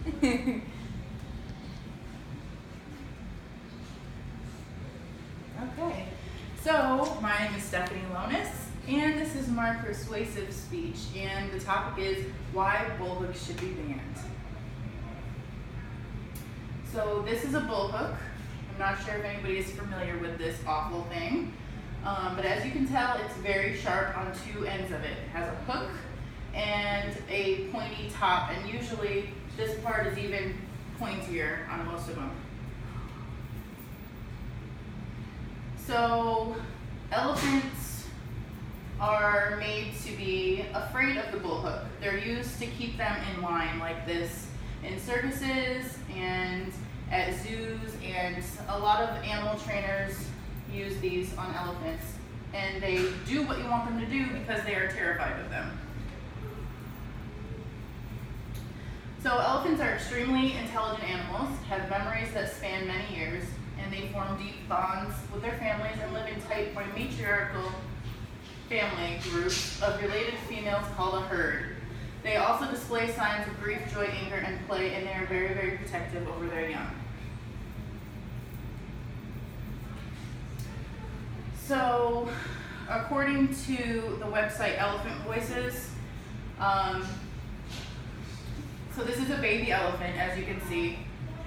Okay, so my name is Stephanie Lonis, and this is my persuasive speech, and the topic is why bullhooks should be banned. So this is a bullhook. I'm not sure if anybody is familiar with this awful thing, but as you can tell, it's very sharp on two ends of it. It has a hook and a pointy top, and usually this part is even pointier on most of them. So elephants are made to be afraid of the bullhook. They're used to keep them in line like this in circuses and at zoos, and a lot of animal trainers use these on elephants, and they do what you want them to do because they are terrified of them. So elephants are extremely intelligent animals, have memories that span many years, and they form deep bonds with their families and live in tight or matriarchal family groups of related females called a herd. They also display signs of grief, joy, anger, and play, and they are very, very protective over their young. So, according to the website Elephant Voices, so this is a baby elephant, as you can see,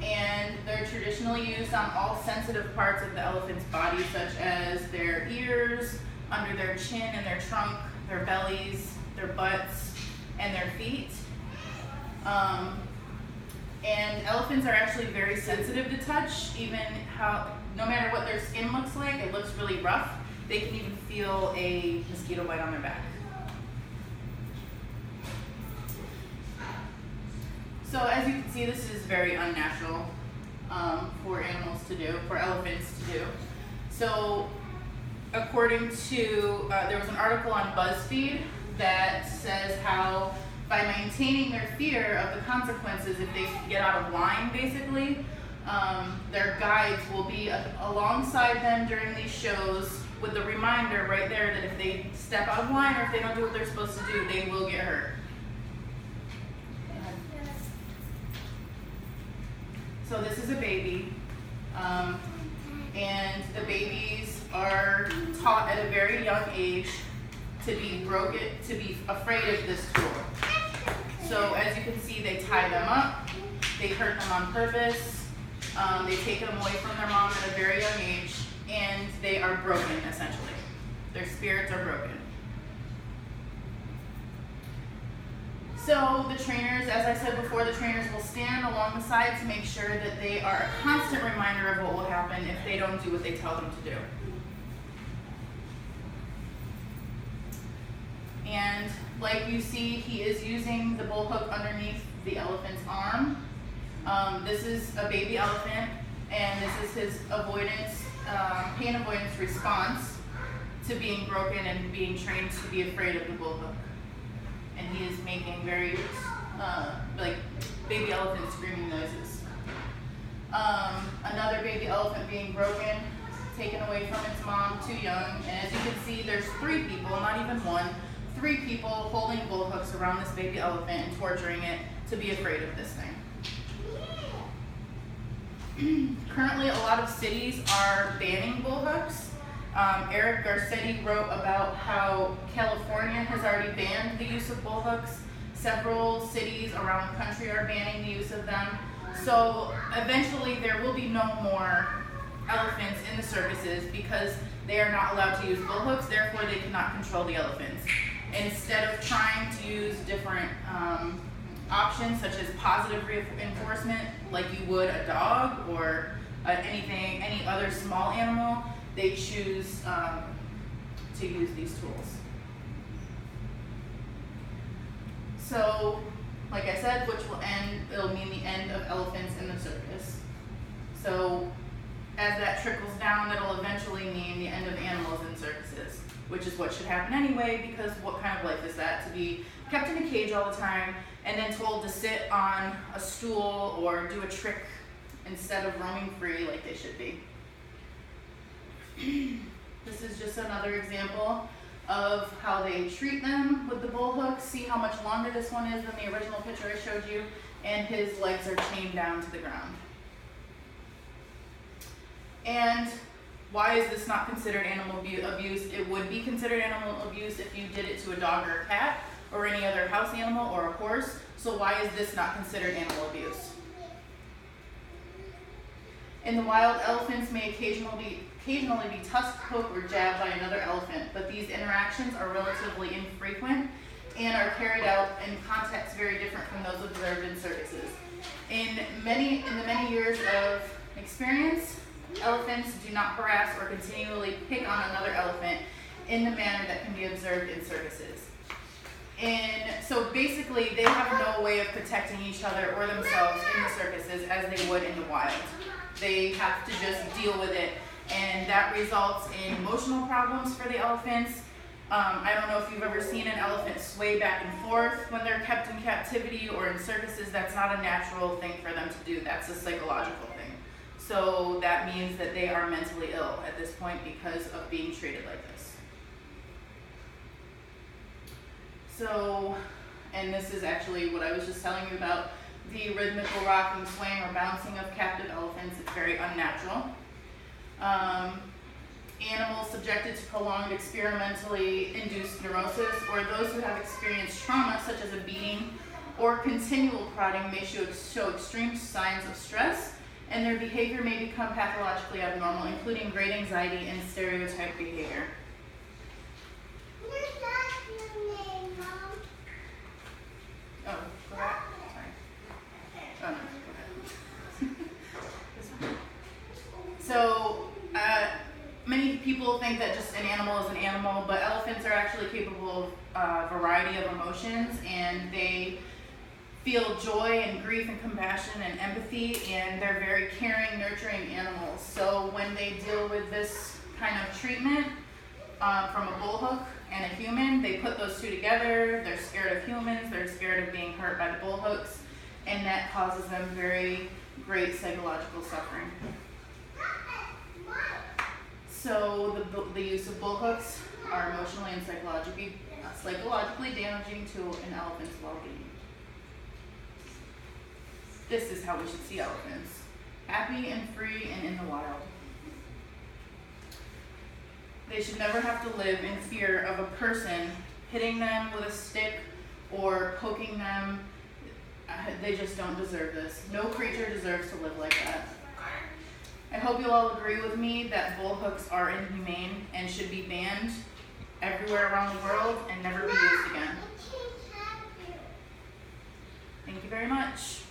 and they're traditionally used on all sensitive parts of the elephant's body, such as their ears, under their chin and their trunk, their bellies, their butts, and their feet. And elephants are actually very sensitive to touch, even no matter what their skin looks like, it looks really rough, they can even feel a mosquito bite on their back. So as you can see, this is very unnatural for animals to do, for elephants to do. So according to, there was an article on BuzzFeed that says how by maintaining their fear of the consequences if they get out of line, basically, their guides will be alongside them during these shows with the reminder right there that if they step out of line or if they don't do what they're supposed to do, they will get hurt. So this is a baby, and the babies are taught at a very young age to be afraid of this tool. So as you can see, they tie them up, they hurt them on purpose, they take them away from their mom at a very young age, and they are broken essentially. Their spirits are broken. So the trainers, as I said before, the trainers will stand along the side to make sure that they are a constant reminder of what will happen if they don't do what they tell them to do. And like you see, he is using the bullhook underneath the elephant's arm. This is a baby elephant, and this is his pain avoidance response to being broken and being trained to be afraid of the bullhook. And he is making very, like baby elephant screaming noises. Another baby elephant being broken, taken away from its mom, too young. And as you can see, there's 3 people, not even one, 3 people holding bullhooks around this baby elephant and torturing it to be afraid of this thing. Currently, a lot of cities are banning bullhooks. Eric Garcetti wrote about how California has already banned the use of bullhooks. Several cities around the country are banning the use of them. So eventually there will be no more elephants in the circuses because they are not allowed to use bullhooks, therefore they cannot control the elephants. Instead of trying to use different options such as positive reinforcement like you would a dog or any other small animal, they choose to use these tools. So, like I said, it'll mean the end of elephants in the circus. So, as that trickles down, it'll eventually mean the end of animals in circuses, which is what should happen anyway, because what kind of life is that? To be kept in a cage all the time and then told to sit on a stool or do a trick instead of roaming free like they should be. This is just another example of how they treat them with the bull hooks. See how much longer this one is than the original picture I showed you, and his legs are chained down to the ground. And why is this not considered animal abuse? It would be considered animal abuse if you did it to a dog or a cat or any other house animal or a horse. So why is this not considered animal abuse? In the wild, elephants may occasionally be tusked, poked, or jabbed by another elephant, but these interactions are relatively infrequent and are carried out in contexts very different from those observed in circuses. In the many years of experience, elephants do not harass or continually pick on another elephant in the manner that can be observed in circuses. And so basically, they have no way of protecting each other or themselves in the circuses as they would in the wild. They have to just deal with it, and that results in emotional problems for the elephants. I don't know if you've ever seen an elephant sway back and forth when they're kept in captivity or in circuses. That's not a natural thing for them to do. That's a psychological thing. So that means that they are mentally ill at this point because of being treated like this. So, and this is actually what I was just telling you about, the rhythmical rocking, swaying, or bouncing of captive elephants. It's very unnatural. Animals subjected to prolonged experimentally induced neurosis, or those who have experienced trauma such as a beating or continual prodding, may show extreme signs of stress, and their behavior may become pathologically abnormal, including great anxiety and stereotyped behavior. Oh, go back. Sorry. Oh, no, go ahead. So, many people think that just an animal is an animal, but elephants are actually capable of a variety of emotions, and they feel joy and grief and compassion and empathy, and they're very caring, nurturing animals. So when they deal with this kind of treatment from a bullhook and a human, they put those two together. They're scared of humans, they're scared of being hurt by the bullhooks, and that causes them very great psychological suffering. So the use of bullhooks are emotionally and psychologically damaging to an elephant's well-being. This is how we should see elephants: happy and free and in the wild. They should never have to live in fear of a person hitting them with a stick or poking them. They just don't deserve this. No creature deserves to live like that. I hope you'll all agree with me that bullhooks are inhumane and should be banned everywhere around the world and never be used again. Thank you very much.